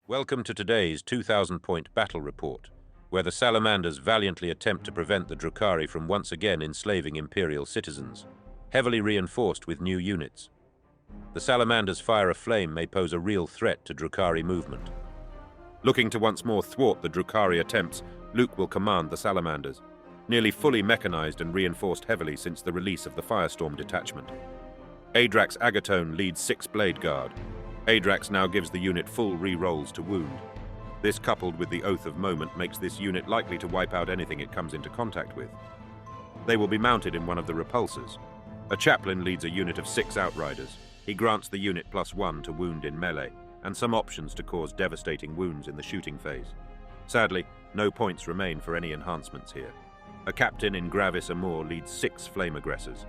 Welcome to today's 2,000-point battle report, where the Salamanders valiantly attempt to prevent the Drukhari from once again enslaving Imperial citizens, heavily reinforced with new units. The Salamanders' fire of flame may pose a real threat to Drukhari movement. Looking to once more thwart the Drukhari attempts, Luke will command the Salamanders, nearly fully mechanized and reinforced heavily since the release of the Firestorm detachment. Adrax Agatone leads 6th Blade Guard. Adrax now gives the unit full re-rolls to wound. This, coupled with the Oath of Moment, makes this unit likely to wipe out anything it comes into contact with. They will be mounted in one of the repulsors. A chaplain leads a unit of 6 Outriders. He grants the unit +1 to wound in melee, and some options to cause devastating wounds in the shooting phase. Sadly, no points remain for any enhancements here. A captain in Gravis Amor leads 6 Flame Aggressors.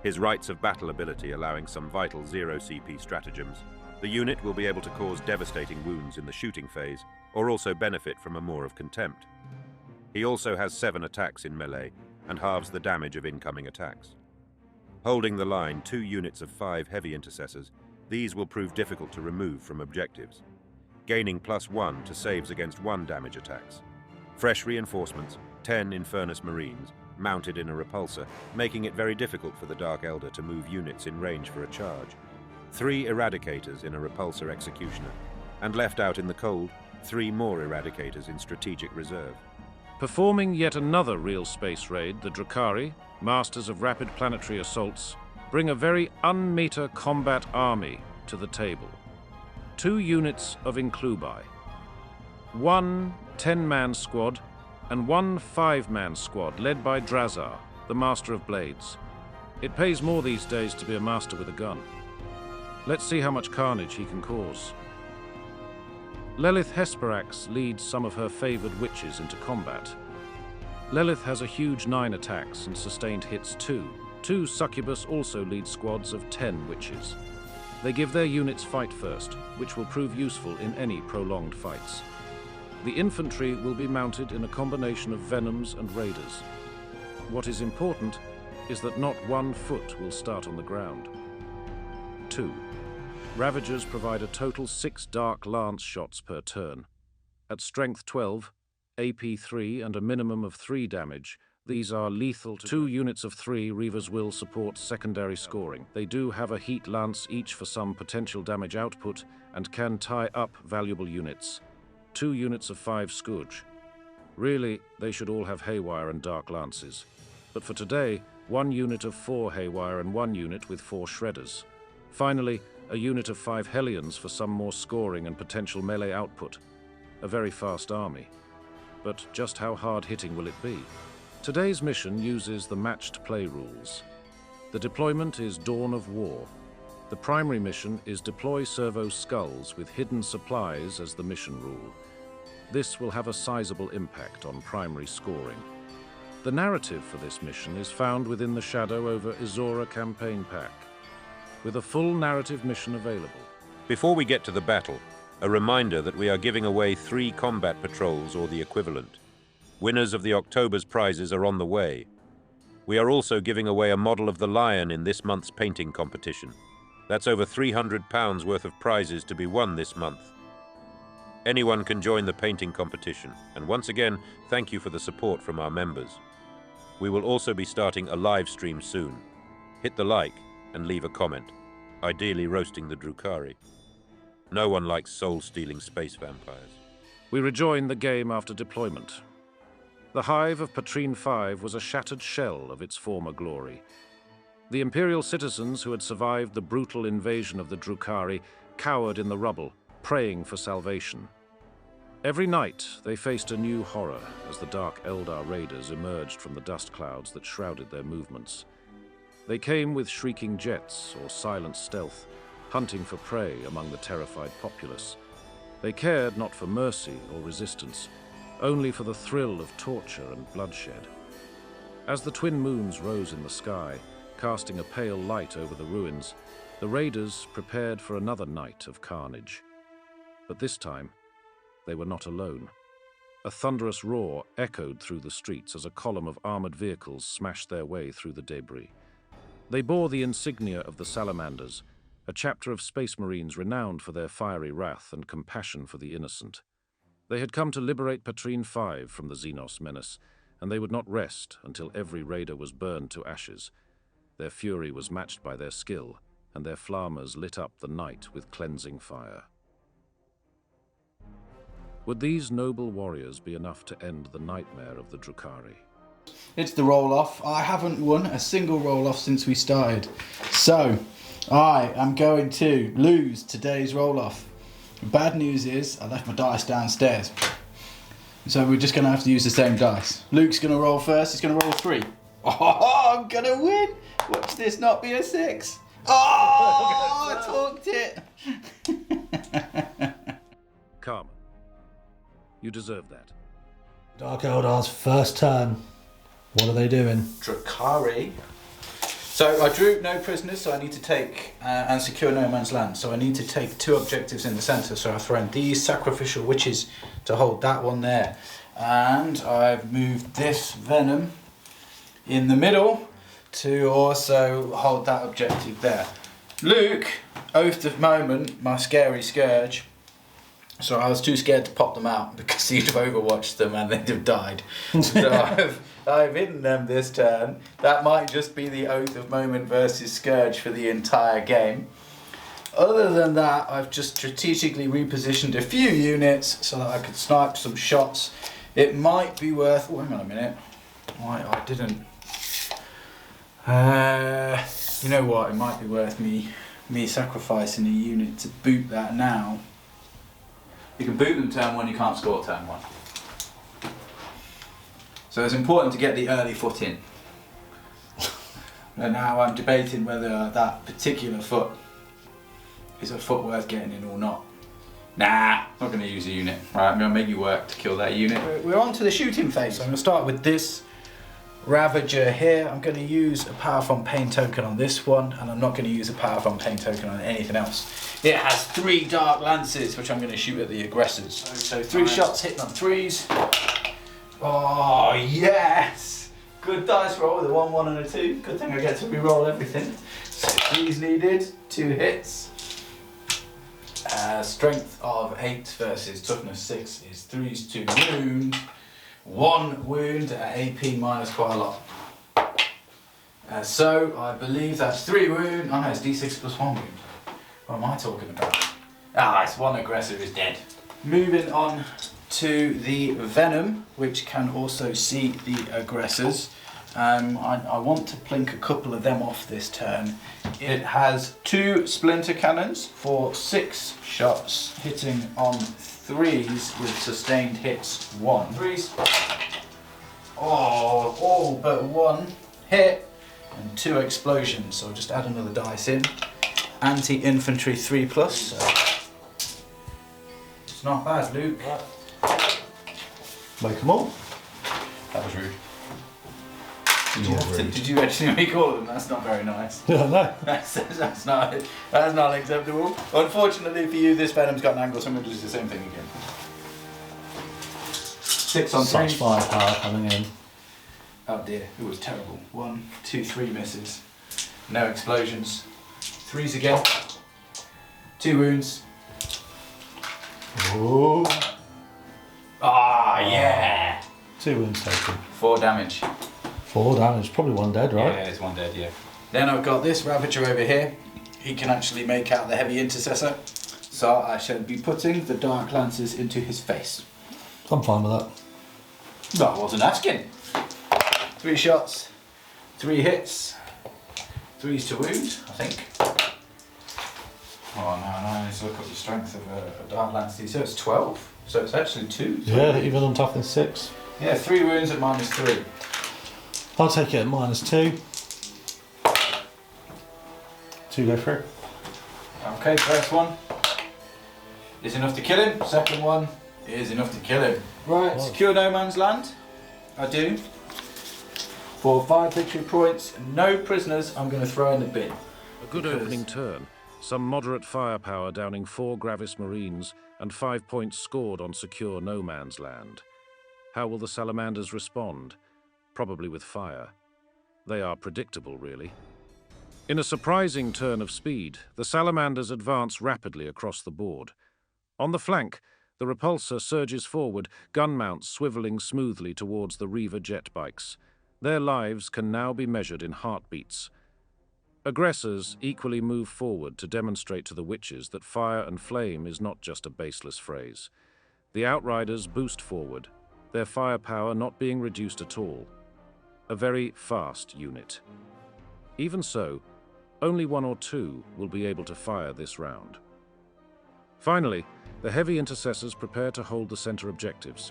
His Rites of Battle ability allowing some vital 0 CP stratagems. The unit will be able to cause devastating wounds in the shooting phase, or also benefit from a Maw of Contempt. He also has 7 attacks in melee, and halves the damage of incoming attacks. Holding the line 2 units of 5 Heavy Intercessors, these will prove difficult to remove from objectives. Gaining +1 to saves against 1 damage attacks. Fresh reinforcements, 10 Infernus Marines, mounted in a repulsor, making it very difficult for the Dark Elder to move units in range for a charge. 3 Eradicators in a repulsor executioner, and left out in the cold, 3 more Eradicators in strategic reserve. Performing yet another real space raid, the Drukhari, masters of rapid planetary assaults, bring a very un-meta combat army to the table. 2 units of Inclubi, 1 10-man squad, and 1 5-man squad led by Drazar, the Master of Blades. It pays more these days to be a master with a gun. Let's see how much carnage he can cause. Lelith Hesperax leads some of her favored witches into combat. Lelith has a huge 9 attacks and sustained hits too. 2 Succubus also lead squads of 10 witches. They give their units fight first, which will prove useful in any prolonged fights. The infantry will be mounted in a combination of Venoms and Raiders. What is important is that not 1 foot will start on the ground. 2. Ravagers provide a total 6 Dark Lance shots per turn. At strength 12, AP 3 and a minimum of 3 damage, these are lethal to 2 units of 3 Reavers will support secondary scoring. They do have a Heat Lance each for some potential damage output and can tie up valuable units. 2 units of 5 Scourge. Really, they should all have Haywire and Dark Lances. But for today, 1 unit of 4 Haywire and 1 unit with 4 Shredders. Finally, a unit of 5 Hellions for some more scoring and potential melee output. A very fast army. But just how hard-hitting will it be? Today's mission uses the matched play rules. The deployment is Dawn of War. The primary mission is deploy servo skulls with hidden supplies as the mission rule. This will have a sizable impact on primary scoring. The narrative for this mission is found within the Shadow over Izora campaign pack, with a full narrative mission available. Before we get to the battle, a reminder that we are giving away 3 combat patrols or the equivalent. Winners of the October's prizes are on the way. We are also giving away a model of the Lion in this month's painting competition. That's over £300 worth of prizes to be won this month. Anyone can join the painting competition, and once again, thank you for the support from our members. We will also be starting a live stream soon. Hit the like and leave a comment, ideally roasting the Drukhari. No one likes soul-stealing space vampires. We rejoin the game after deployment. The hive of Patron 5 was a shattered shell of its former glory. The Imperial citizens who had survived the brutal invasion of the Drukhari cowered in the rubble, praying for salvation. Every night they faced a new horror as the Dark Eldar raiders emerged from the dust clouds that shrouded their movements. They came with shrieking jets or silent stealth, hunting for prey among the terrified populace. They cared not for mercy or resistance, only for the thrill of torture and bloodshed. As the twin moons rose in the sky, casting a pale light over the ruins, the raiders prepared for another night of carnage. But this time, they were not alone. A thunderous roar echoed through the streets as a column of armored vehicles smashed their way through the debris. They bore the insignia of the Salamanders, a chapter of Space Marines renowned for their fiery wrath and compassion for the innocent. They had come to liberate Patron 5 from the Xenos menace, and they would not rest until every raider was burned to ashes. Their fury was matched by their skill, and their flammers lit up the night with cleansing fire. Would these noble warriors be enough to end the nightmare of the Drukhari? It's the roll-off. I haven't won a single roll-off since we started. So, I am going to lose today's roll-off. The bad news is, I left my dice downstairs. So we're just going to have to use the same dice. Luke's going to roll first. He's going to roll 3. Oh, I'm going to win. Watch this not be a 6. Oh, I talked it. Carmen, you deserve that. Dark Eldar's first turn. What are they doing? Drukhari. So I drew no prisoners, so I need to take and secure no man's land. So I need to take 2 objectives in the centre. So I've thrown these sacrificial witches to hold that one there. And I've moved this venom in the middle to also hold that objective there. Luke, Oath of Moment, my scary scourge. So I was too scared to pop them out because he'd have overwatched them and they'd have died. So I've hidden them this turn. That might just be the Oath of Moment versus Scourge for the entire game. Other than that, I've just strategically repositioned a few units so that I could snipe some shots. It might be worth... Oh, hang on a minute. Why I didn't... you know what? It might be worth me sacrificing a unit to boot that now. You can boot them turn 1, you can't score turn 1. So it's important to get the early foot in. And now I'm debating whether that particular foot is a foot worth getting in or not. Nah, not going to use a unit. Right, I'm going to make you work to kill that unit. We're on to the shooting phase. So I'm going to start with this Ravager here. I'm going to use a Power from Pain token on this one, and I'm not going to use a Power from Pain token on anything else. It has 3 Dark Lances, which I'm going to shoot at the aggressors. So 3 shots hitting on 3s. Oh, yes! Good dice roll with a 1, 1 and a 2. Good thing I get to re-roll everything. So 3s needed, 2 hits. Strength of 8 versus toughness 6 is 3s to wound. 1 wound at AP minus quite a lot. So I believe that's 3 wound. Oh no, it's D6 plus 1 wound. What am I talking about? Ah, it's 1 aggressor is dead. Moving on to the Venom, which can also see the aggressors. I want to plink a couple of them off this turn. It has 2 splinter cannons for 6 shots, hitting on 3s with sustained hits 1. 3s. Oh, all but 1 hit and 2 explosions. So I'll just add another dice in. Anti-infantry 3+. So it's not bad, Luke. Make them all. That was rude. Did you actually make all of them? That's not very nice. Yeah, no. That's not acceptable. Unfortunately for you, this Venom's got an angle, so I'm going to do the same thing again. 6 on 3. Such firepower coming in. Oh dear, it was terrible. 1, 2, 3 misses. No explosions. 3s again. 2 wounds. Ooh. Ah, yeah! 2 wounds taken. 4 damage. 4 damage. Probably 1 dead, right? Yeah, it's 1 dead, yeah. Then I've got this Ravager over here. He can actually make out the heavy intercessor. So I shall be putting the Dark Lances into his face. I'm fine with that. No, I wasn't asking. 3 shots, 3 hits, 3s to wound, I think. Oh no, let's look up the strength of a Dark Lance. So it's 12. So it's actually 2. Yeah, even on toughness 6. Yeah, 3 wounds at minus 3. I'll take it at -2. 2 go through. Okay, first one is enough to kill him. Second one is enough to kill him. Right, secure no man's land. I do. For 5 victory points, no prisoners, I'm going to throw in the bin. A good opening turn. Some moderate firepower downing 4 Gravis Marines and 5 points scored on secure no man's land. How will the Salamanders respond? Probably with fire. They are predictable, really. In a surprising turn of speed, the Salamanders advance rapidly across the board. On the flank, the repulsor surges forward, gun mounts swivelling smoothly towards the Reaver jet bikes. Their lives can now be measured in heartbeats. Aggressors equally move forward to demonstrate to the witches that fire and flame is not just a baseless phrase. The Outriders boost forward, their firepower not being reduced at all. A very fast unit. Even so, only one or two will be able to fire this round. Finally, the heavy intercessors prepare to hold the center objectives.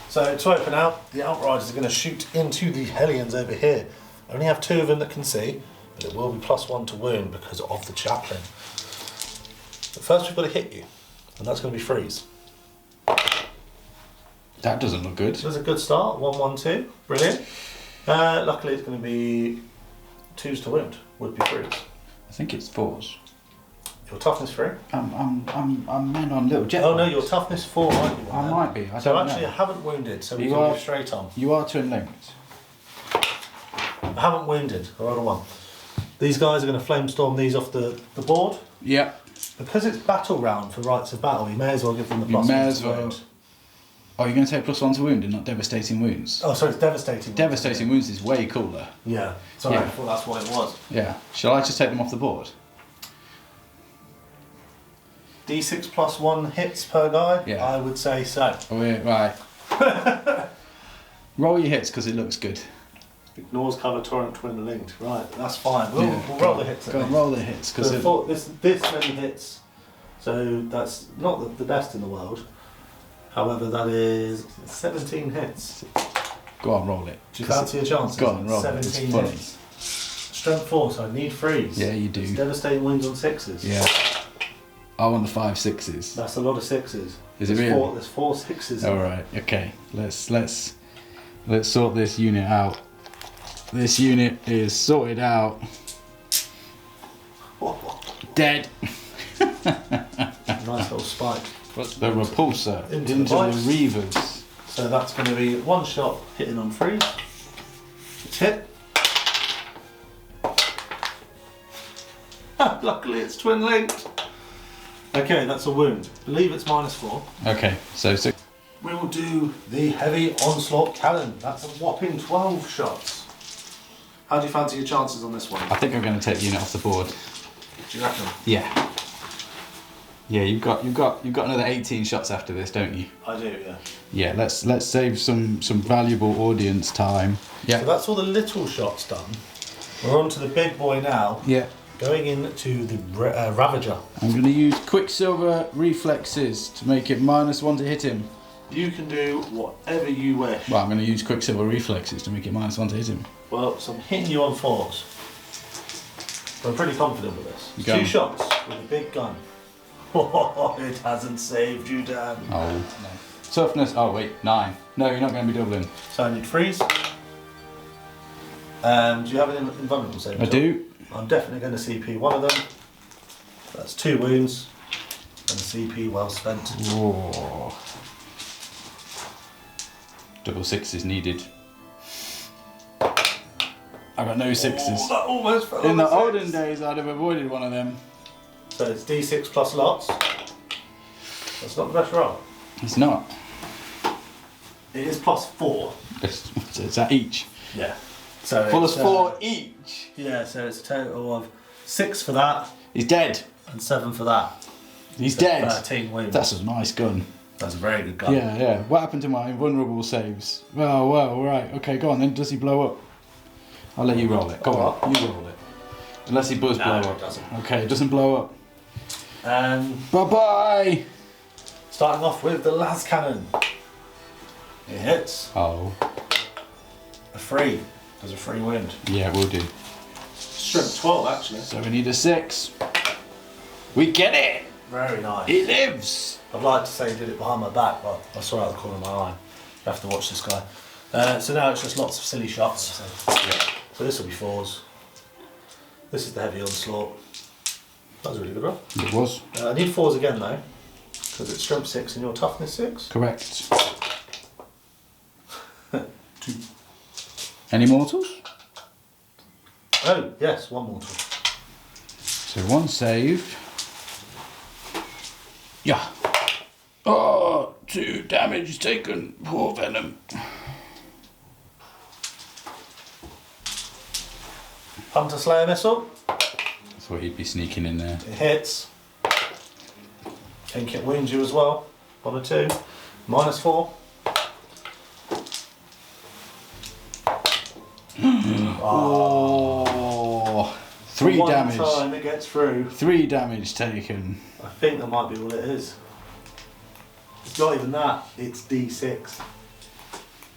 So to open out, the Outriders are going to shoot into the Hellions over here. I only have 2 of them that can see, but it will be +1 to wound because of the chaplain. But first we've got to hit you, and that's going to be freeze. That doesn't look good. That's a good start, 1-1-2, brilliant. Luckily it's going to be 2s to wound, would be freeze. I think it's 4s. Your toughness 3? I'm men on little jet. Oh no, your toughness 4 might be. I might be. So actually I haven't wounded, so we can go straight on. You are twin linked. I haven't wounded, I rolled a 1. These guys are going to flamestorm these off the board. Yep. Because it's battle round for rights of battle, you may as well give them the +1 to wound. Oh, you're going to take +1 to wound and not devastating wounds? Oh, sorry, it's devastating. Devastating wounds is way cooler. Yeah, sorry, Yeah. I thought that's what it was. Yeah. Shall I just take them off the board? D6 +1 hits per guy? Yeah. I would say so. Oh, yeah, right. Roll your hits because it looks good. Ignores cover, torrent, twin linked. Right, that's fine. We'll Yeah, roll the hits. Go on, roll the hits. Cause So this many hits, so that's not the best in the world. However, that is 17 hits. Go on, roll it. Do you fancy your chances? Go on, roll it. 17 It's funny. hits. Strength 4, so I need freeze. Yeah, you do. It's devastating wounds on 6s. Yeah. I want the 5 6s. That's a lot of 6s. Is it There's really? There's 4 6s. All right. Okay. Let's sort this unit out. This unit is sorted out. Dead. Nice little spike. The repulsor Into into the the bikes. reavers. So that's going to be 1 shot hitting on freeze. It's hit. Luckily it's twin linked. Okay, that's a wound. Believe it's -4. Okay. So 6. We will do the heavy onslaught cannon. That's a whopping 12 shots. How do you fancy your chances on this one? I think I'm going to take the unit off the board. Do you reckon? Yeah. Yeah, you've got another 18 shots after this, don't you? I do, yeah. Yeah, let's save some valuable audience time. So that's all the little shots done. We're on to the big boy now. Yeah. Going into the Ravager. I'm going to use Quicksilver reflexes to make it -1 to hit him. You can do whatever you wish. Well, I'm going to use Quicksilver reflexes to make it -1 to hit him. Well, so I'm hitting you on 4s. But I'm pretty confident with this. Gun. 2 shots with a big gun. Oh, it hasn't saved you, Dan. Oh, no. Toughness, oh wait, 9. No, you're not going to be doubling. So I need freeze. Do you have an invulnerable save? I do. I'm definitely going to CP one of them. That's 2 wounds. And a CP well spent. Whoa. Double 6 is needed. I got no 6s. Oh, that almost fell In on the six. olden days, I'd have avoided one of them. So it's D6 plus lots. That's not the best roll. It's not. It is +4. It's at each. Yeah. So Plus it's, 4 each. Yeah, so it's a total of 6 for that He's dead. and 7 for that. He's So dead. 13 wounds. That's a nice gun. That's a very good gun. Yeah, yeah. What happened to my invulnerable saves? Well, right. Okay, go on then. Does he blow up? I'll let you roll it. Go on. You roll it. Unless he does blow No, up. it doesn't. Okay, it doesn't blow up. Bye-bye! Starting off with the las cannon. It hits. Oh. A 3. Does a 3 wound. Yeah, we'll do. Strength 12 actually. So we need a 6. We get it! Very nice. He lives! I'd like to say he did it behind my back, but I saw it out the corner of my eye. You have to watch this guy. So now it's just lots of silly shots. So this will be 4s. This is the heavy onslaught. That was a really good roll. It was. I need 4s again though, because it's strength 6 and your toughness 6. Correct. 2. Any mortals? Oh, yes, 1 mortal. So 1 saved. Yeah. Oh, 2 damage taken. Poor Venom. Hunter Slayer missile. Thought he'd be sneaking in there. It hits. Think it wounds you as well. 1 or 2. -4. Oh, 3 One damage. time it gets through. 3 damage taken. I think that might be all it is. It's not even that. It's D6.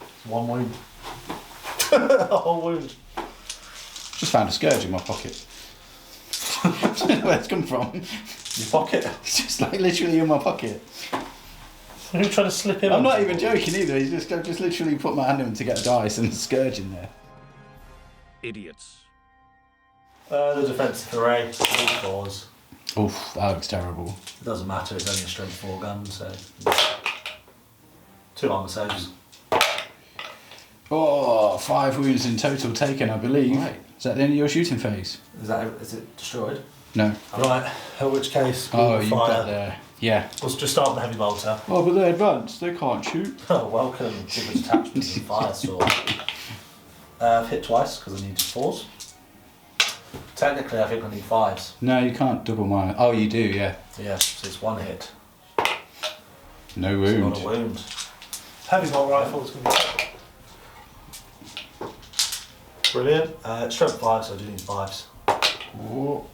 It's 1 wound. A whole wound. Just found a scourge in my pocket. I don't know where it's come from. Your pocket. It's just like literally in my pocket. Who tried to slip in? I'm not even joking either. He's just literally put my hand in to get a dice and a scourge in there. Idiots. The defensive array. 4s. Oof, that looks terrible. It doesn't matter. It's only a strength 4 gun, so 2 armor saves. Oh, 5 wounds in total taken, I believe. Right. Is that the end of your shooting phase? Is it destroyed? No. Right. In which case, Oh, we'll you've fire. got there. Yeah. Let's just start with the heavy bolter. Oh, but they're advanced. They can't shoot. Oh, welcome to the attachment to the fire sword. I've hit twice because I need 4s. Technically, I think I need 5s. No, you can't double mine. Oh, you do, yeah. Yeah, so it's 1 hit. No It's wound. not a wound. Heavy bolt rifle is going to be brilliant. Strength 5, so I do need 5s.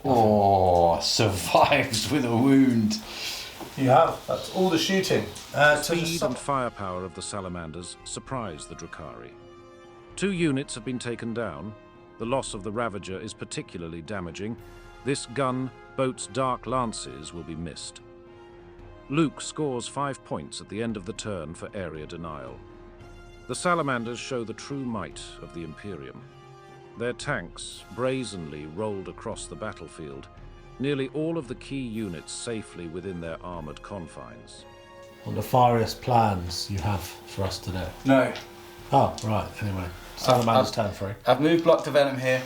Oh, survives with a wound. You have. That's all the shooting. The speed and firepower of the Salamanders surprise the Drukhari. 2 units have been taken down. The loss of the Ravager is particularly damaging. This gun, Boat's Dark Lances, will be missed. Luke scores 5 points at the end of the turn for area denial. The Salamanders show the true might of the Imperium. Their tanks brazenly rolled across the battlefield, nearly all of the key units safely within their armoured confines. What nefarious plans you have for us today? No. Oh, right. Anyway, Salamander's turn 3. I've moved Block to Venom here.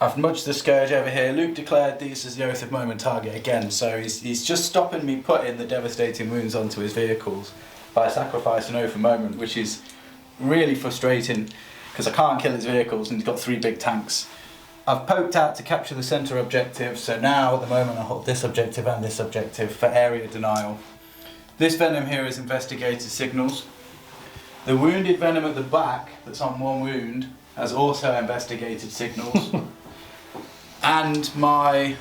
I've nudged the Scourge over here. Luke declared these as the Oath of Moment target again, so he's just stopping me putting the devastating wounds onto his vehicles by sacrificing Oath of Moment, which is really frustrating because I can't kill his vehicles and he's got 3 big tanks. I've poked out to capture the centre objective, so now at the moment I hold this objective and this objective for area denial. This Venom here is investigated signals. The wounded Venom at the back, that's on 1 wound, has also investigated signals. And my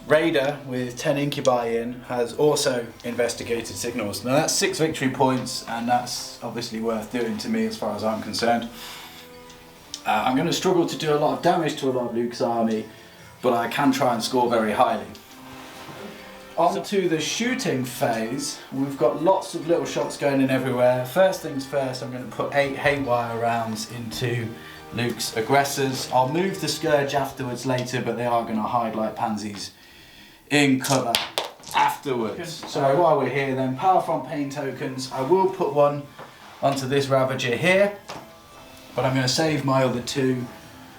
Raider with 10 incubi in has also investigated signals. Now that's 6 victory points, and that's obviously worth doing to me as far as I'm concerned. I'm going to struggle to do a lot of damage to a lot of Luke's army, but I can try and score very highly. On to the shooting phase. We've got lots of little shots going in everywhere. First things first, I'm going to put 8 haywire rounds into Luke's aggressors. I'll move the Scourge afterwards later, but they are going to hide like pansies in cover afterwards. So while we're here then, power from pain tokens. I will put 1 onto this Ravager here, but I'm going to save my other 2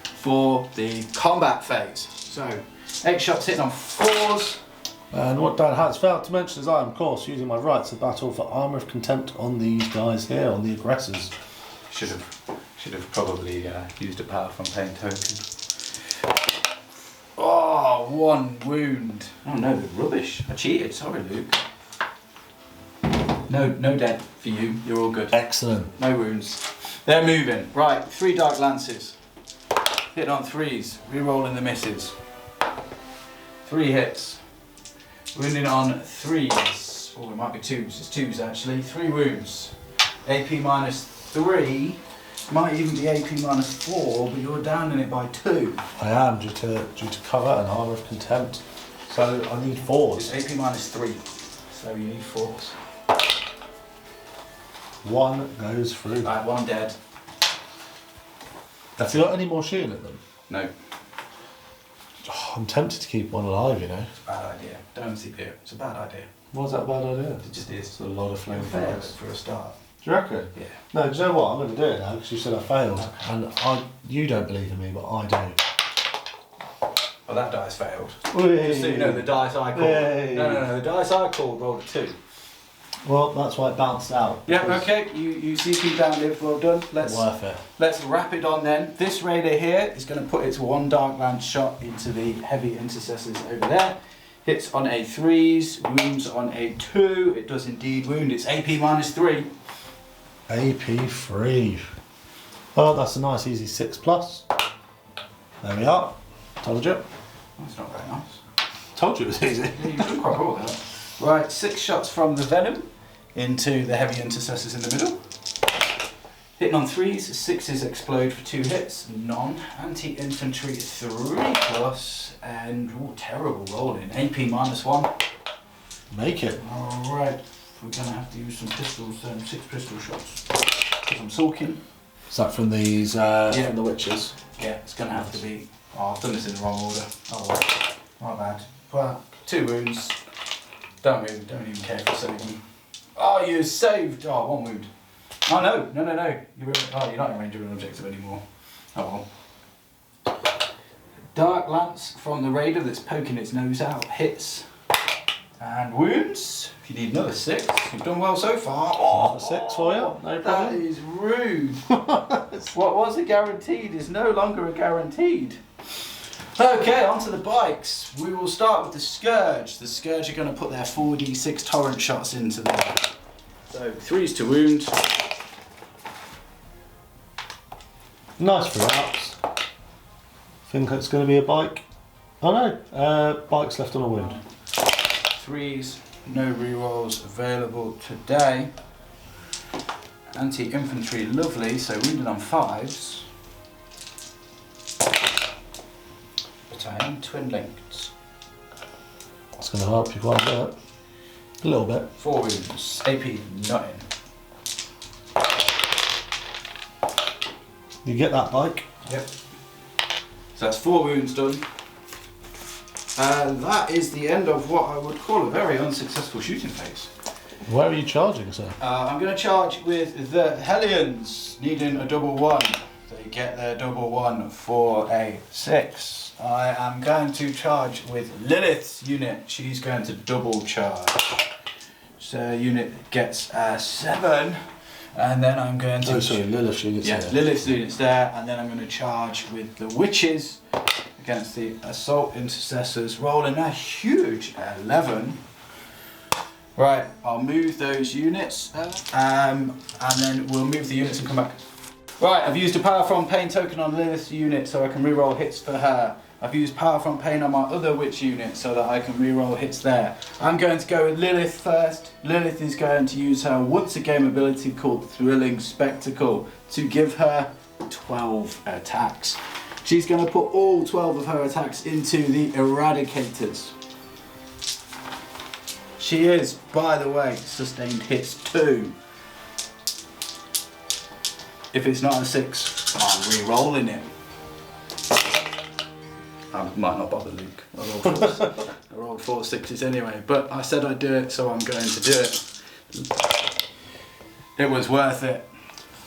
for the combat phase. So 8 shots hitting on 4s. And what Dan has failed to mention is I am, of course, using my rights of battle for Armour of Contempt on these guys here, on the aggressors. Should have probably used a power from pain token. Oh, 1 wound. Oh no, rubbish. I cheated. Sorry, Luke. No dead for you. You're all good. Excellent. No wounds. They're moving. Right, 3 Dark Lances. Hit on 3s. Rerolling the misses. 3 hits. Wounding on 3s. Oh, it might be 2s. It's 2s actually. 3 wounds. AP -3. Might even be AP -4, but you're downing it by 2. I am, due to cover and Armour of Contempt. So I need 4s. It's AP -3. So you need 4s. 1 goes through. Right, 1 dead. Have you got any more shooting at them? No. Oh, I'm tempted to keep 1 alive, you know. Bad idea. Don't see it. It's a bad idea. Why's that a bad idea? It just is. It's a lot of flame Fair fires. for a start. Do you reckon? Yeah. No, do you know what? I'm going to do it now because you said I failed. And you don't believe in me, but I do. Oh, that dice failed. Whee. Just so you know, the dice I called. Whee. No, the dice I called rolled a 2. Well, that's why it bounced out. Yeah, okay, you CP down, Liv, well done. Worth it. Let's wrap it on then. This raider here is going to put its 1 Dark Lance shot into the heavy intercessors over there. Hits on a 3s, wounds on a 2. It does indeed wound. It's AP -3. AP 3. Oh, that's a nice easy 6+. There we are. Told you. That's not very nice. Told you it was easy. Yeah, you did quite well there. Right, 6 shots from the venom into the heavy intercessors in the middle. Hitting on 3s, 6s explode for 2 hits. None. Anti-infantry 3+, and ooh, terrible rolling. AP -1. Make it. Alright, we're going to have to use some pistols then. 6 pistol shots. Because I'm sulking. Is that from these, from the witches? Yeah, it's going to have to be. Oh, I've done this in the wrong order. Oh well, not bad. Well, 2 wounds. Don't move, don't even care if you save me. Oh, you saved! Oh, 1 wound. Oh no. You're not in range of an objective anymore. Oh well. Dark Lance from the Raider that's poking its nose out. Hits. And wounds. If you need another 6, you've done well so far. Oh, Another 6 for you, no that problem. is rude. What was a guaranteed is no longer a guaranteed. Okay, onto the bikes. We will start with the Scourge. The Scourge are going to put their 4d6 torrent shots into there. So 3s to wound. Nice for ups. Think it's going to be a bike. Oh no, bike's left on a wound. 3s, no rerolls available today. Anti-infantry, lovely, so wounded on 5s. But I am twin linked. That's going to help you quite a bit. A little bit. 4 wounds, AP nothing. You get that bike. Yep. So that's 4 wounds done. And that is the end of what I would call a very unsuccessful shooting phase. Where are you charging, sir? I'm going to charge with the Hellions, needing a double 1. They get their double 1 for a 6. I am going to charge with Lilith's unit. She's going to double charge. So unit gets a 7. And then I'm going to... Oh, sorry, Lilith's unit's Yeah, there. Lilith's unit's there. And then I'm going to charge with the Witches against the Assault Intercessors, rolling a huge 11. Right, I'll move those units, and then we'll move the units and come back. Right, I've used a Power from Pain token on Lilith's unit so I can reroll hits for her. I've used Power from Pain on my other Witch unit so that I can reroll hits there. I'm going to go with Lilith first. Lilith is going to use her once a game ability called Thrilling Spectacle to give her 12 attacks. She's going to put all 12 of her attacks into the Eradicators. She is, by the way, sustained hits 2. If it's not a 6, I'm re-rolling it. I might not bother, Luke. I rolled 4 6s anyway, but I said I'd do it, so I'm going to do it. It was worth it.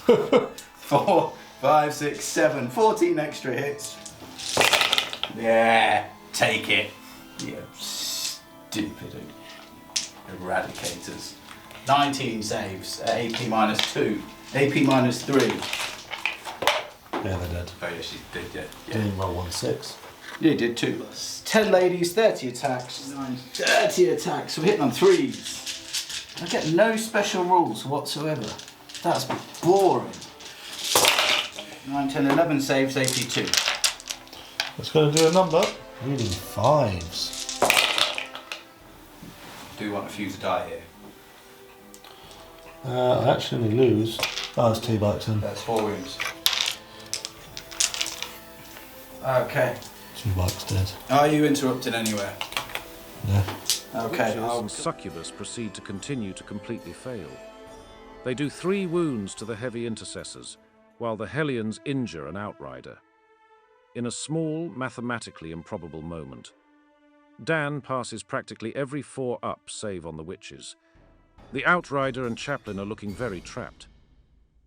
4, 5, 6, 7, 14 extra hits. Yeah, take it. You stupid Eradicators. 19 saves at AP -2. AP -3. Yeah, they did. Oh yeah, she did, yeah. Didn't roll 1-6. Yeah, did 2. 10 ladies, 30 attacks. 9, 30 attacks. We're hitting on 3s. I get no special rules whatsoever. That's boring. 9, 10, 11 saves, AP 2. It's going to do a number. Reading 5s. Do you want a few to die here? I actually only lose. Oh, it's 2 bikes in. That's 4 wounds. Okay. 2 bikes dead. Are you interrupted anywhere? Yeah. Okay. Witches and Succubus proceed to continue to completely fail. They do 3 wounds to the heavy intercessors, while the Hellions injure an outrider. In a small, mathematically improbable moment, Dan passes practically every 4 up save on the Witches. The outrider and chaplain are looking very trapped.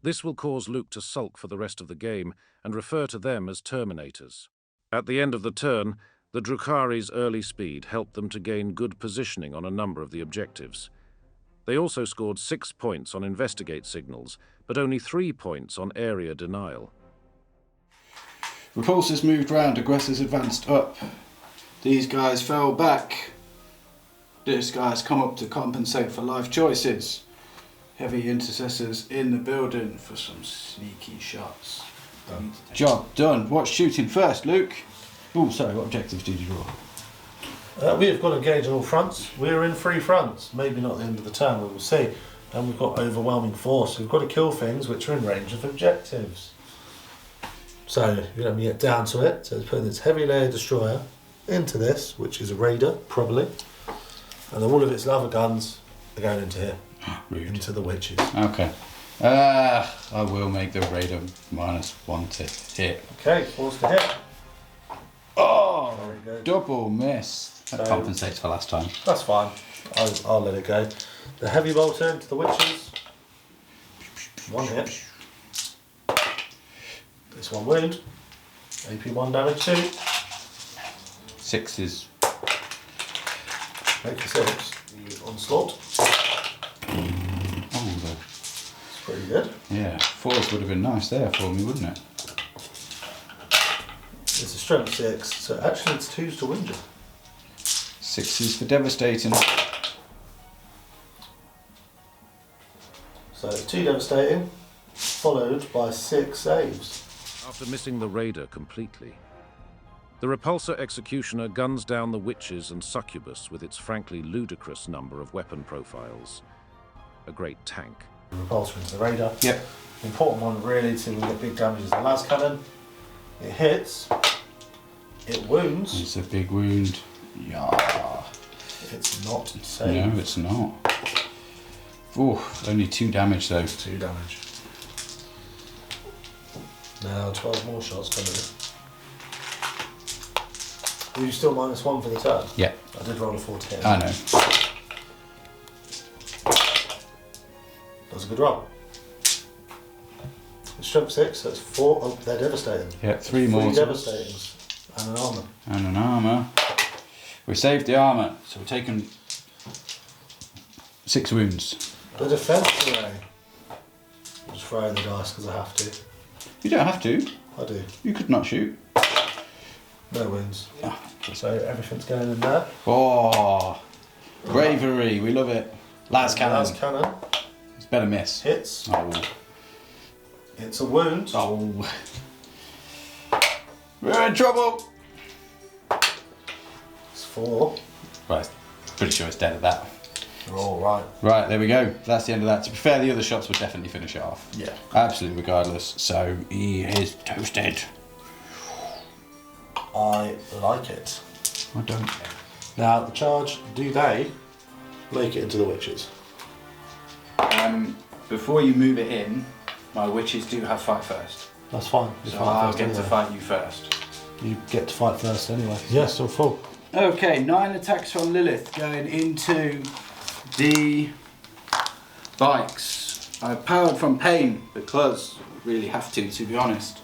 This will cause Luke to sulk for the rest of the game and refer to them as Terminators. At the end of the turn, The Drukhari's early speed helped them to gain good positioning on a number of the objectives. They also scored 6 points on investigate signals, but only 3 points on area denial. Repulsors moved round, aggressors advanced up. These guys fell back. This guy's come up to compensate for life choices. Heavy intercessors in the building for some sneaky shots. Job done. What's shooting first, Luke? Oh, sorry, what objectives did you draw? We have got to engage on all fronts. We're in 3 fronts. Maybe not the end of the turn, we will see. And we've got overwhelming force. We've got to kill things which are in range of objectives. So, you know, we get down to it. So it's putting this heavy layer destroyer into this, which is a raider, probably. And then all of its other guns are going into here. Rude. Into the witches. Okay. I will make the raider -1 to hit. Okay, force to hit. Oh, There we go. double miss. That So- compensates for last time. That's fine. I'll let it go. The heavy bolter into the witches. 1 hit. This 1 wound. AP 1 damage 2. 6 is... Make a 6. You onslaught. Oh, It's pretty good. yeah. 4s would have been nice there for me, wouldn't it? It's a strength 6, so actually it's 2s to wound you. 6s for devastating. So 2 devastating, followed by 6 saves. After missing the raider completely, the repulsor executioner guns down the witches and succubus with its frankly ludicrous number of weapon profiles. A great tank. The repulsor into the raider. Yep. The important one really to get big damage is the las cannon. It hits, it wounds, It's a big wound. Yeah. it's not saved. No, it's not. Oh, only 2 damage though. 2 damage. Now 12 more shots coming in. Are you still -1 for the turn? Yeah, I did roll a 4 to hit. I know. That was a good roll. It's strength 6, so it's 4. Oh, they're devastating. Yeah, 3 3 more. devastatings and an armour. And an armour. We saved the armour, so we're taking 6 wounds. The defence array. I'm just throwing the dice because I have to. You don't have to. I do. You could not shoot. No wounds. Ah, So everything's going in there. oh, bravery. We love it. Last cannon. Last cannon It's better miss. hits. Oh. It's a wound. Oh. We're in trouble. It's 4. Right, pretty sure it's dead at that. You're all right. Right, there we go. That's the end of that. To be fair, the other shots would definitely finish it off. Yeah. Absolutely regardless. So he is toasted. I like it. I don't care. Now the charge. Do they make it into the witches? Before you move it in, my witches do have fight first. That's fine. You So fight I'll first get to anyway. fight you first. You get to fight first anyway. Yes, so full. Okay, 9 attacks from Lilith going into the bikes. I powered from pain because I really have to be honest.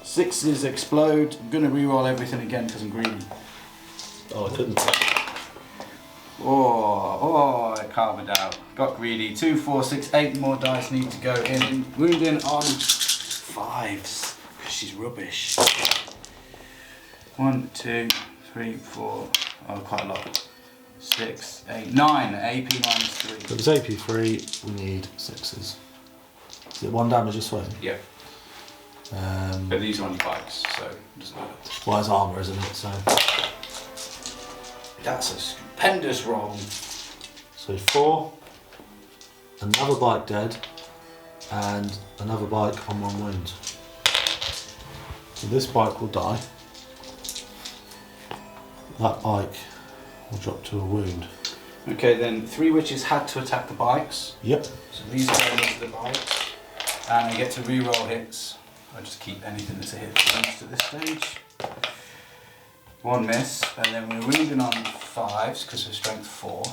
6s explode. I'm gonna reroll everything again because I'm greedy. Oh, I couldn't. Oh, I carved it out. Got greedy. 2, 4, 6, 8 more dice need to go in. Wounding on 5s because she's rubbish. 1, 2, 3, 4. Oh, quite a lot. 6, 8, 9. AP -3. If it's AP3, we need 6s. Is it 1 damage a swing? Yeah, but these are only bikes, so it doesn't matter. Well, it's armour, isn't it? So That's a stupendous roll. 4. Another bike dead, and another bike on 1 wound. So this bike will die. That bike will drop to a wound. Okay, then 3 witches had to attack the bikes. Yep. So these go into the bikes, and I get to re-roll hits. I just keep anything that's a hit against at this stage. 1 miss, and then we're wounding on 5s because we're strength 4.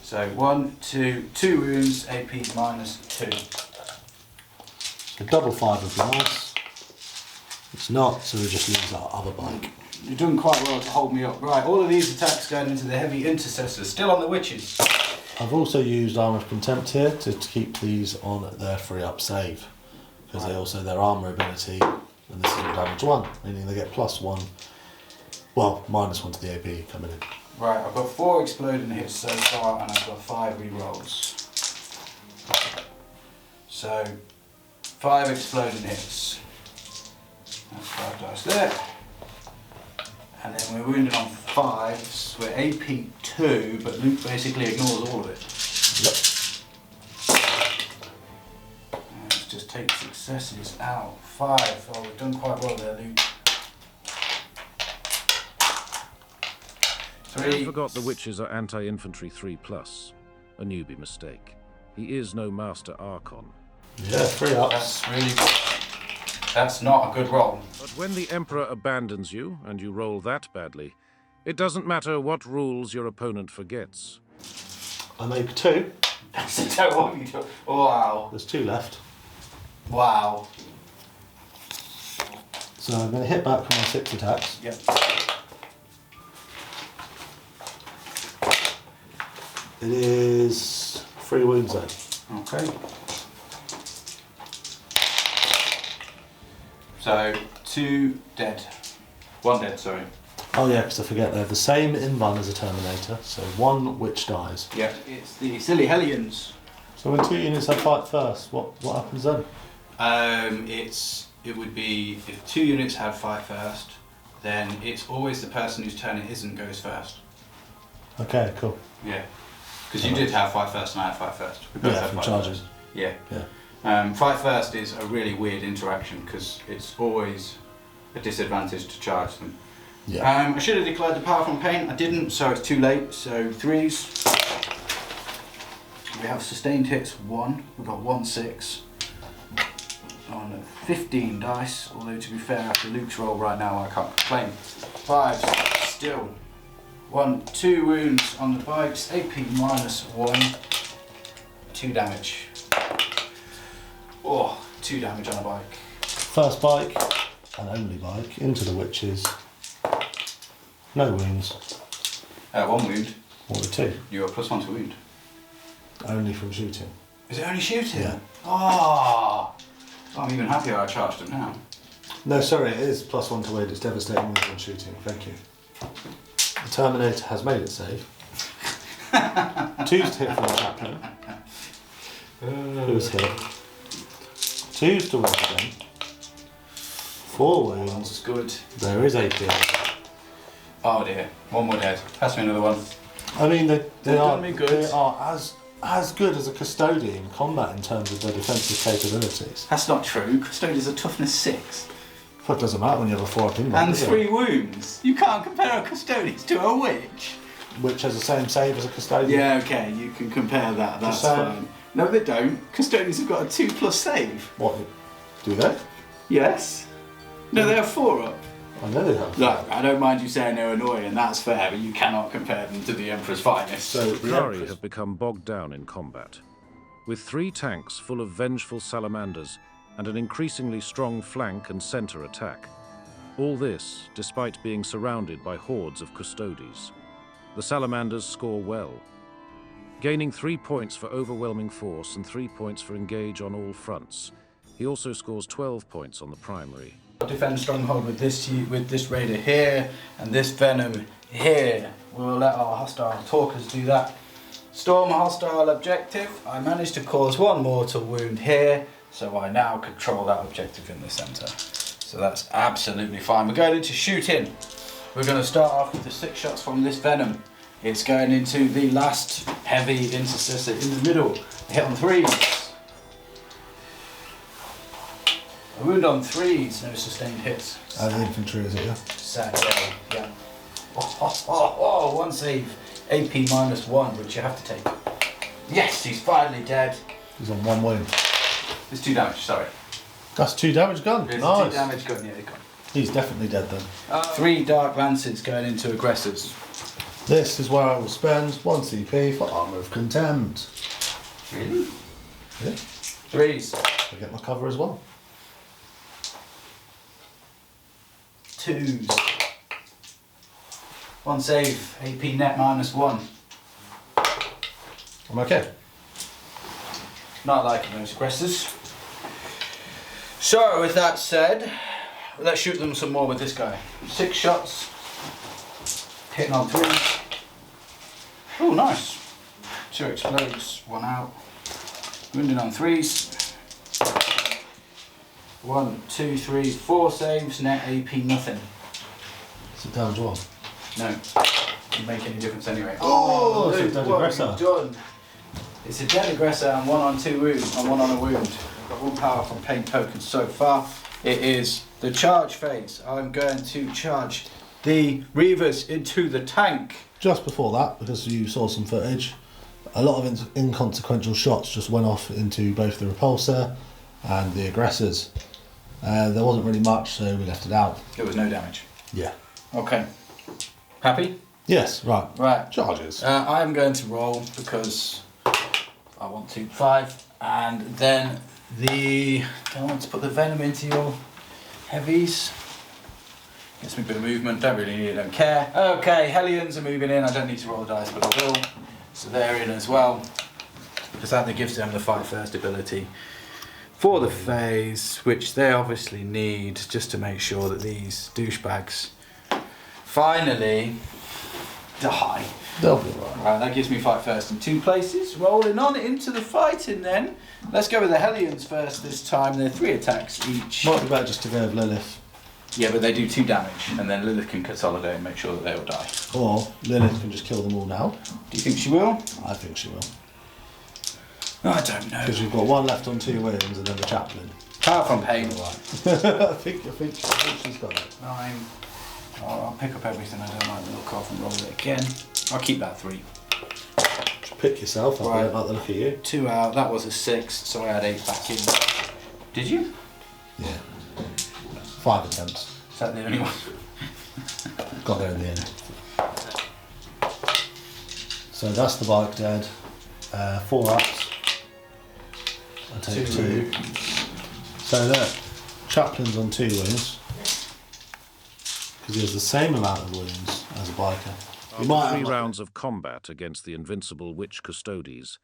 So 1, 2, 2 wounds, AP -2. A double 5 would be nice. It's not, so we just use our other bike. You're doing quite well to hold me up. Right, all of these attacks going into the heavy intercessors, still on the witches. I've also used Armour of Contempt here to keep these on their free up save. Because they also, their armour ability, and this is all damage 1, meaning they get +1, well, -1 to the AP coming in. Right, I've got 4 exploding hits so far, and I've got 5 rerolls. So, 5 exploding hits. That's 5 dice there. And then we're wounded on 5s. We're AP 2, but Luke basically ignores all of it. Yep. Let's just take successes out. 5. Oh, we've done quite well there, Luke. I forgot the witches are anti-infantry 3+. A newbie mistake. He is no Master Archon. Yeah, free up. That's not a good roll. But when the Emperor abandons you, and you roll that badly, it doesn't matter what rules your opponent forgets. I make 2. That's a terrible. Wow. There's 2 left. Wow. So I'm going to hit back for my 6 attacks. Yep. It is 3 wounds then. Okay. So 2 dead. 1 dead, sorry. Oh yeah, because I forget they're the same in run as a Terminator, so 1 witch dies. Yeah, it's the silly Hellions. So when 2 units have fight first, what happens then? It would be if 2 units have fight first, then it's always the person whose turn it isn't goes first. Okay, cool. Yeah, because you did have fight first and I had fight first. We both had from fight charges. first. Yeah. Yeah. Fight first is a really weird interaction because it's always a disadvantage to charge them. Yeah. I should have declared the power from pain. I didn't, so it's too late. So 3s. We have sustained hits 1. We've got 1 6 on 15 dice. Although to be fair, after Luke's roll right now, I can't complain. 5s still. 2 wounds on the bikes. AP -1. 2 damage. Oh, 2 damage on a bike. First bike, and only bike, into the witches. No wounds. 1 wound. What were 2? You are +1 to wound. Only from shooting. Is it only shooting? Yeah. Oh, I'm even happier I charged him now. No, sorry, it is +1 to wound. It's devastating wounds on shooting. Thank you. The Terminator has made it save. 2's to hit from the chaplain. Who's hit? 2's to wound again. 4 wounds. That's good. There is AP. Oh dear, 1 more dead. Pass me another one. I mean, they done me good. They are as good as a custodian in combat in terms of their defensive capabilities. That's not true. Custodians are toughness 6. Well, it doesn't matter when you have a 4 up in And 3 wounds. You can't compare a custodian to a witch. Which has the same save as a custodian. Yeah, okay, you can compare that. That's Just fine. No, they don't. Custodians have got a 2+ save. What? Do they? Yes. No, they have 4 up. I know they have. Look, I don't mind you saying they're annoying, that's fair, but you cannot compare them to the Emperor's finest. So Drukhari have become bogged down in combat. With 3 tanks full of vengeful Salamanders and an increasingly strong flank and centre attack. All this despite being surrounded by hordes of custodies. The Salamanders score well, gaining 3 points for overwhelming force and 3 points for engage on all fronts. He also scores 12 points on the primary. Defend stronghold with this raider here and this venom here. We'll let our hostile talkers do that. Storm hostile objective. I managed to cause 1 mortal wound here, so I now control that objective in the centre. So that's absolutely fine. We're going into shooting. We're going to start off with the 6 shots from this venom. It's going into the last heavy intercessor in the middle. Hit on 3s. A wound on 3s, no sustained hits. And the infantry, is it, yeah? Sad day, yeah. Oh, 1 save. AP -1, which you have to take. Yes, he's finally dead. He's on 1 wound. It's 2 damage, sorry. That's 2 damage gun. It's Nice. 2 damage gun, yeah, he's gone. He's definitely dead then. 3 dark lances going into aggressors. This is where I will spend 1 CP for Armour of Contempt. Really? Yeah. 3s. I get my cover as well. twos. One save, AP net -1. I'm okay. Not liking those aggressors. So, with that said, let's shoot them some more with this guy. 6 shots. Hitting on 3s. Oh, nice. 2 explodes, 1 out. Wounding on 3s. 1, 2, 3, 4 saves, net AP nothing. It's a damage one. No, didn't make any difference anyway. Oh, it's a Luke, dead what aggressor. have you done? It's a dead aggressor and 1 on 2 wounds and 1 on a wound. I've got 1 power from paint tokens so far. It is the charge phase. I'm going to charge the Reavers into the tank. Just before that, because you saw some footage, a lot of inconsequential shots just went off into both the repulsor and the aggressors. There wasn't really much, so we left it out. There was no damage. Yeah. Okay. Happy? Yes, right. Right. Charges. I'm going to roll because I want to 5, and then I want to put the venom into your heavies. Gets me a bit of movement, don't really need it, don't care. Okay, Hellions are moving in, I don't need to roll the dice, but I will. So they're in as well. Because that gives them the fight first ability for the phase, which they obviously need just to make sure that these douchebags finally die. They'll be right. Right, that gives me fight first in 2 places. Rolling on into the fighting then. Let's go with the Hellions first this time. They're 3 attacks each. Might be better just to go with Lilith. Yeah, but they do 2 damage, and then Lilith can consolidate and make sure that they all die. Or Lilith can just kill them all now. Do you think she will? I think she will. I don't know. Because you've got 1 left on 2 wounds and then the chaplain. Power from pain. I think she's got it. 9. I'll pick up everything I don't like the look of and roll it again. I'll keep that 3. Just pick yourself, I don't like the look of you. 2 out, that was a 6, so I had 8 back in. Did you? Yeah. 5 attempts. Is that the only one? Got there in the end. So that's the bike dead. 4 ups. I take 2. So look, chaplain's on 2 wounds. Because he has the same amount of wounds as a biker. After 3 rounds of combat against the invincible witch custodes,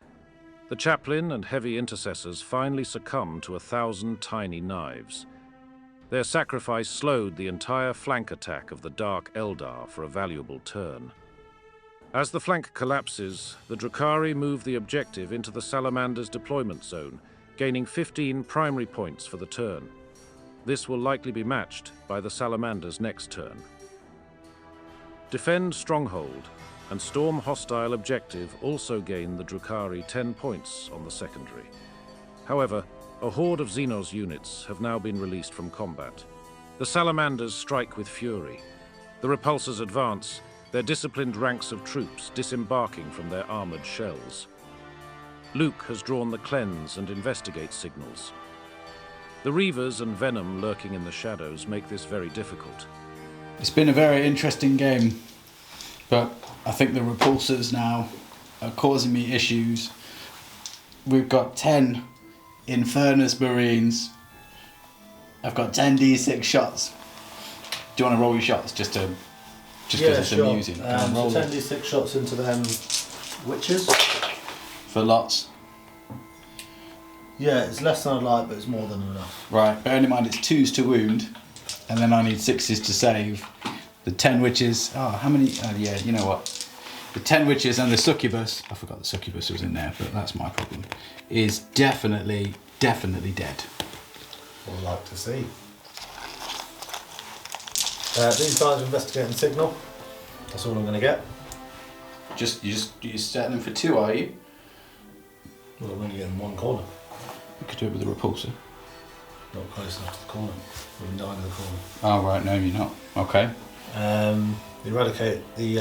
the chaplain and heavy intercessors finally succumb to 1,000 tiny knives. Their sacrifice slowed the entire flank attack of the Dark Eldar for a valuable turn. As the flank collapses, the Drukhari move the objective into the Salamanders' deployment zone, gaining 15 primary points for the turn. This will likely be matched by the Salamanders' next turn. Defend Stronghold and storm hostile objective also gain the Drukhari 10 points on the secondary. However, a horde of Xenos units have now been released from combat. The Salamanders strike with fury. The repulsors advance, their disciplined ranks of troops disembarking from their armored shells. Luke has drawn the cleanse and investigate signals. The Reavers and Venom lurking in the shadows make this very difficult. It's been a very interesting game, but I think the repulsors now are causing me issues. We've got 10 Infernus Marines. I've got 10 D6 shots. Do you want to roll your shots just because it's sure. amusing? Go on, roll So it. 10d6 shots into them witches. For lots. Yeah, it's less than I'd like, but it's more than enough. Right, bearing in mind it's 2s to wound, and then I need 6s to save. The 10 witches, how many? Oh yeah, you know what? The 10 witches and the succubus, I forgot the succubus was in there, but that's my problem, is definitely dead. I'd like to see. These guys are investigating signal. That's all I'm going to get. You set them for 2, are you? Well, I'm going to get in one corner. You could do it with a repulsor. Not close enough to the corner. We've been dying in the corner. Oh right, no you're not. Okay. Eradicate the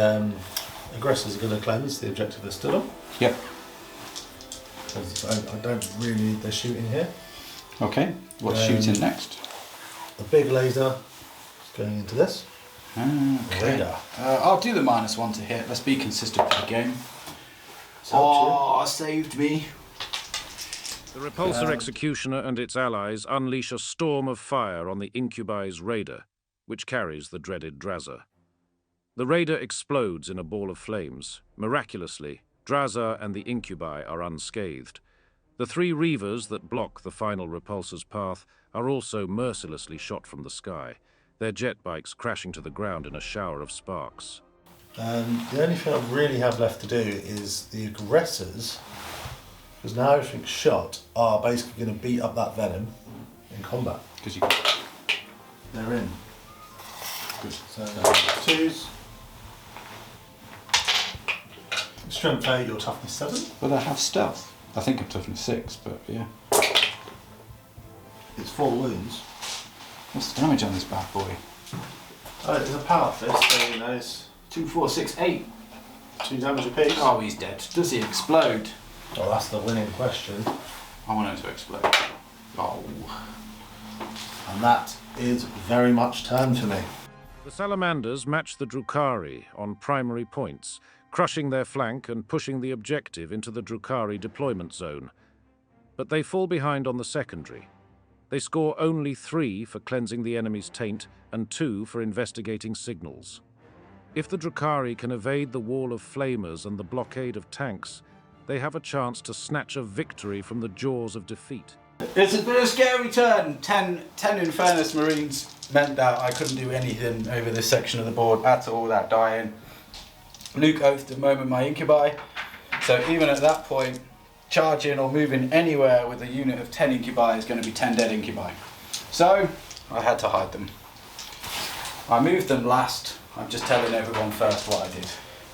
aggressors are going to cleanse the objective they're stood on. Yep. I don't really need their shooting here. Okay. What's shooting next? The big laser is going into this. Okay. Radar. I'll do the -1 to hit. Let's be consistent with the game. Saved me. The repulsor executioner and its allies unleash a storm of fire on the Incubi's raider. which carries the dreaded Drazza. The raider explodes in a ball of flames. Miraculously, Drazza and the incubi are unscathed. The 3 reavers that block the final repulsor's path are also mercilessly shot from the sky, their jet bikes crashing to the ground in a shower of sparks. The only thing I really have left to do is the aggressors, because now everything's shot, are basically going to beat up that venom in combat. Because They're in. Good. So 2s. Strength 8, your toughness 7. But I have stealth. I think I'm toughness 6, but yeah. It's 4 wounds. What's the damage on this bad boy? Oh, it's a power fist, so you know it's 2, 4, 6, 8. 2 damage apiece. Oh, he's dead. Does he explode? Well, that's the winning question. I want him to explode. Oh. And that is very much turn for me. The Salamanders match the Drukhari on primary points, crushing their flank and pushing the objective into the Drukhari deployment zone. But they fall behind on the secondary. They score only 3 for cleansing the enemy's taint and 2 for investigating signals. If the Drukhari can evade the wall of flamers and the blockade of tanks, they have a chance to snatch a victory from the jaws of defeat. It's a bit of a scary turn. 10 Infernus Marines meant that I couldn't do anything over this section of the board at all without dying. Luke oathed the moment my incubi, so even at that point, charging or moving anywhere with a unit of 10 incubi is going to be 10 dead incubi. So I had to hide them. I moved them last. I'm just telling everyone first what I did.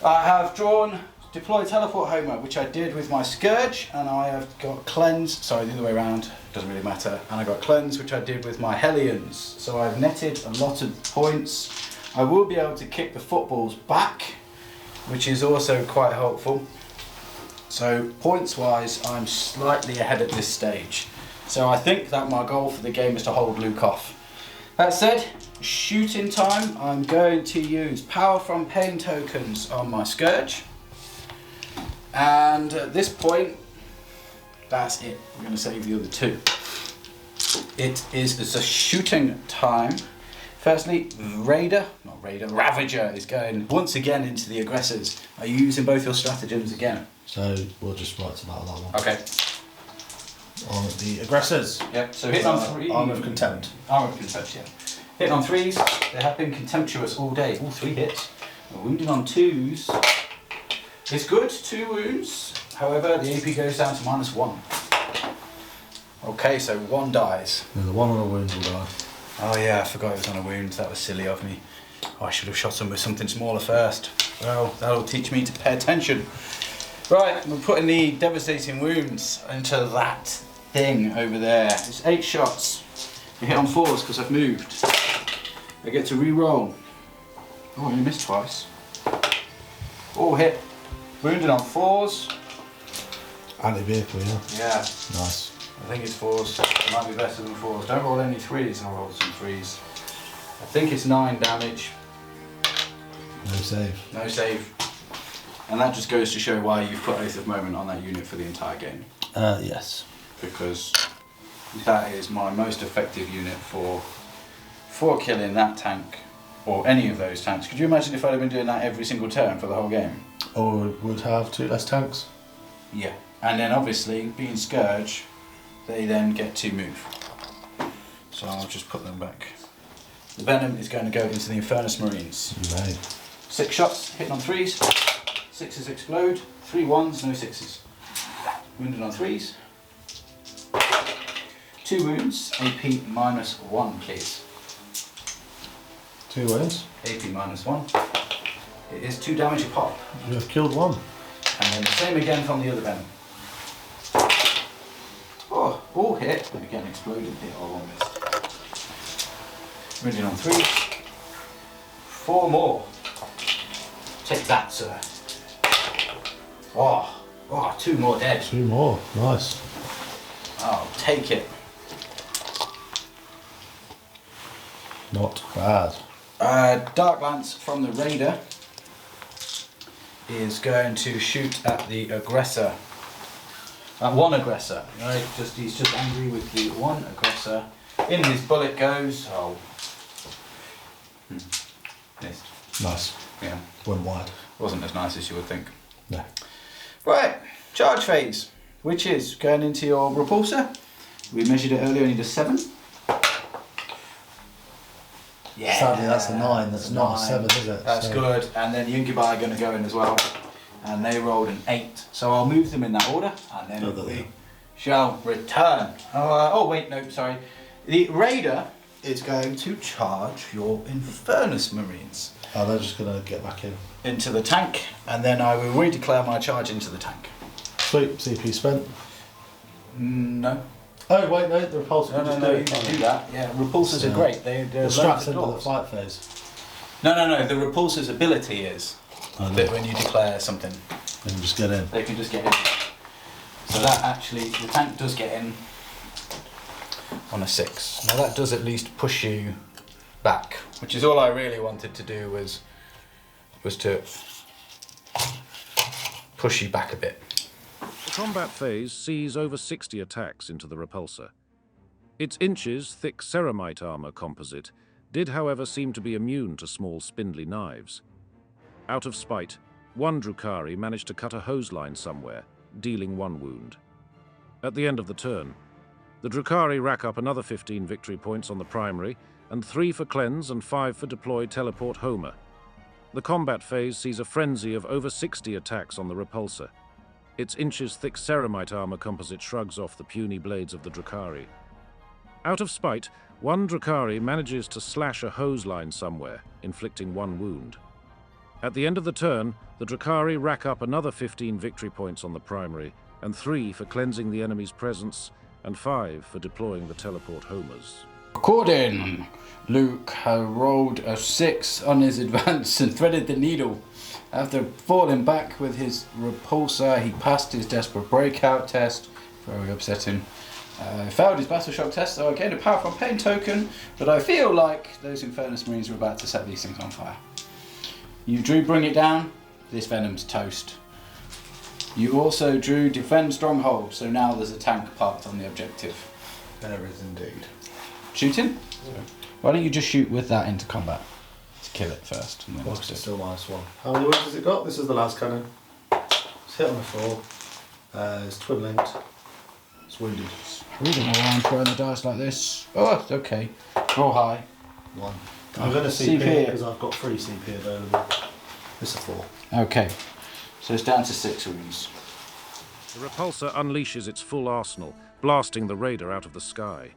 I have drawn Deploy Teleport Homer, which I did with my Scourge, and I have got Cleanse, sorry, the other way around, doesn't really matter, and I got Cleanse, which I did with my Hellions. So I've netted a lot of points. I will be able to kick the footballs back, which is also quite helpful. So points wise, I'm slightly ahead at this stage. So I think that my goal for the game is to hold Luke off. That said, shooting time, I'm going to use Power from Pain tokens on my Scourge. And at this point, that's it. We're going to save the other 2. It's a shooting time. Firstly, Ravager is going once again into the aggressors. Are you using both your stratagems again? So we'll just write about that one. Okay. On the aggressors. Yep, so hitting on 3. Arm of Contempt. Arm of Contempt, yeah. Hitting on 3s, they have been contemptuous all day. All 3 hits. Wounded on 2s. It's good, 2 wounds. However, the AP goes down to -1. Okay, so 1 dies. Yeah, the 1 on a wound will die. Oh yeah, I forgot it was on a wound. That was silly of me. Oh, I should have shot him with something smaller first. Well, that'll teach me to pay attention. Right, we're putting the devastating wounds into that thing over there. It's 8 shots. I hit on 4s because I've moved. I get to re-roll. Oh, I only missed twice. All hit. Wounded on 4s. Anti-vehicle, yeah. Yeah. Nice. I think it's 4s. It might be better than 4s. Don't roll any 3s. I'll roll some 3s. I think it's 9 damage. No save. No save. And that just goes to show why you've put Oath of Moment on that unit for the entire game. Yes. Because that is my most effective unit for killing that tank, or any of those tanks. Could you imagine if I'd have been doing that every single turn for the whole game? Or would have 2 less tanks. Yeah. And then obviously, being Scourge, they then get to move. So I'll just put them back. The Venom is going to go into the Infernus Marines. You may. 6 shots, hitting on 3s. 6s explode. 3 1s, no 6s. Wounded on 3s. 2 wounds, AP -1, please. 2 wounds. AP -1. It is 2 damage a pop. You have killed 1. And then the same again from the other venom. Oh, all hit. Again, exploded hit, all 1 missed. Wounded on 3. 4 more. Take that, sir. Oh, 2 more dead. 2 more. Nice. Oh, take it. Not bad. Dark Lance from the Raider is going to shoot at the aggressor. At 1 aggressor. Right? He's just angry with the 1 aggressor. In his bullet goes. Oh. Yes. Nice. Yeah. Went wide. Wasn't as nice as you would think. No. Right, charge phase, which is going into your repulsor. We measured it earlier, only a 7. Yeah. Sadly, that's a 9. That's not a 7, is it? That's good. And then the Incubi are going to go in as well. And they rolled an 8. So I'll move them in that order. And then we shall return. Oh, wait, no, sorry. The Raider is going to charge your Infernus Marines. Oh, they're just going to get back in. Into the tank. And then I will redeclare my charge into the tank. Sweet. CP spent. No. Oh, wait, no, the repulsor can just No, you can do that. Yeah, repulsors are great. They're straps into the fight phase. No. The repulsor's ability is that when you declare something, They can just get in. they can just get in. So that actually, the tank does get in on a 6. Now that does at least push you back, which is all I really wanted to do was to push you back a bit. The combat phase sees over 60 attacks into the repulsor. Its inches thick ceramite armor composite did, however, seem to be immune to small spindly knives. Out of spite, one Drukhari managed to cut a hose line somewhere, dealing 1 wound. At the end of the turn, the Drukhari rack up another 15 victory points on the primary, and 3 for cleanse and 5 for deploy teleport Homer. The combat phase sees a frenzy of over 60 attacks on the repulsor. Its inches-thick ceramite armor composite shrugs off the puny blades of the Drukhari. Out of spite, one Drukhari manages to slash a hose line somewhere, inflicting 1 wound. At the end of the turn, the Drukhari rack up another 15 victory points on the primary, and 3 for cleansing the enemy's presence, and 5 for deploying the teleport Homers. According, Luke rolled a 6 on his advance and threaded the needle. After falling back with his repulsor, he passed his desperate breakout test. Very upsetting. Failed his battle shock test, so I gained a power from pain token, but I feel like those Infernus Marines are about to set these things on fire. You drew Bring It Down. This Venom's toast. You also drew Defend Stronghold, so now there's a tank parked on the objective. There is indeed. Shooting? Yeah. Why don't you just shoot with that into combat? To kill it first. And then Box is still -1. How many wounds has it got? This is the last cannon. It's hit on the floor. It's twin linked. It's wounded. Reading around throwing the dice like this. Oh, it's okay. Roll high. 1. I'm going to CP because I've got 3 CP available. It's a 4. Okay. So it's down to 6 wounds. The repulsor unleashes its full arsenal, blasting the Raider out of the sky.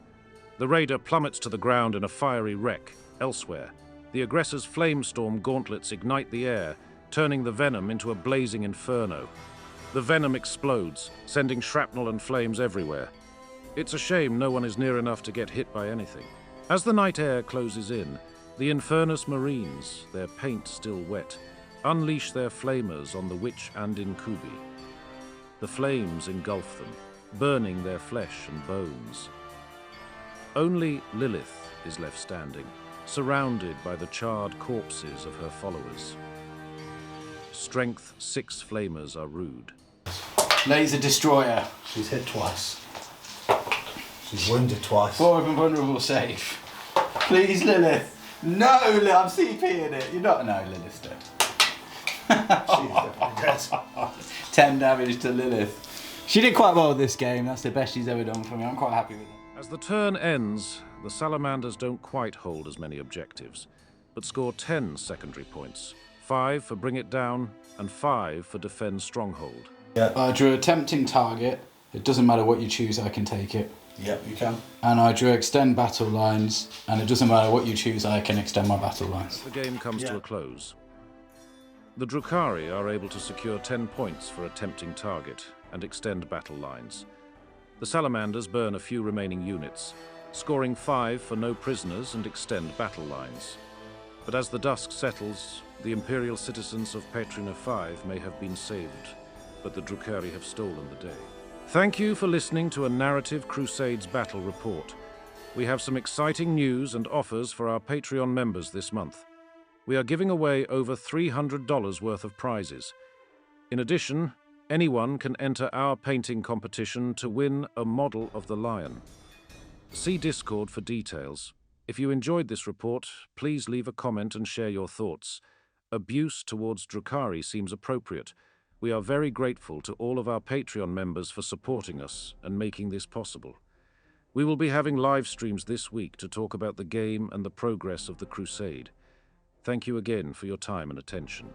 The Raider plummets to the ground in a fiery wreck. Elsewhere, the aggressor's flamestorm gauntlets ignite the air, turning the Venom into a blazing inferno. The Venom explodes, sending shrapnel and flames everywhere. It's a shame no one is near enough to get hit by anything. As the night air closes in, the Infernus Marines, their paint still wet, unleash their flamers on the Witch and Incubi. The flames engulf them, burning their flesh and bones. Only Lilith is left standing, surrounded by the charred corpses of her followers. Strength 6 flamers are rude. Laser Destroyer. She's hit twice. She's wounded twice. 4 of them vulnerable save. Please, Lilith. No, I'm CPing it. You're not. No, Lilith's dead. She's definitely dead. 10 damage to Lilith. She did quite well this game. That's the best she's ever done for me. I'm quite happy with it. As the turn ends, the Salamanders don't quite hold as many objectives, but score 10 secondary points. 5 for Bring It Down, and 5 for Defend Stronghold. Yeah. I drew a tempting target. It doesn't matter what you choose, I can take it. Yep, you can. And I drew Extend Battle Lines, and it doesn't matter what you choose, I can extend my battle lines. The game comes to a close. The Drukhari are able to secure 10 points for a tempting target and extend battle lines. The Salamanders burn a few remaining units, scoring 5 for no prisoners and extend battle lines. But as the dusk settles, the Imperial Citizens of Patron 5 may have been saved, but the Drukhari have stolen the day. Thank you for listening to a Narrative Crusades battle report. We have some exciting news and offers for our Patreon members this month. We are giving away over $300 worth of prizes. In addition, anyone can enter our painting competition to win a model of the lion. See Discord for details. If you enjoyed this report, please leave a comment and share your thoughts. Abuse towards Drukhari seems appropriate. We are very grateful to all of our Patreon members for supporting us and making this possible. We will be having live streams this week to talk about the game and the progress of the crusade. Thank you again for your time and attention.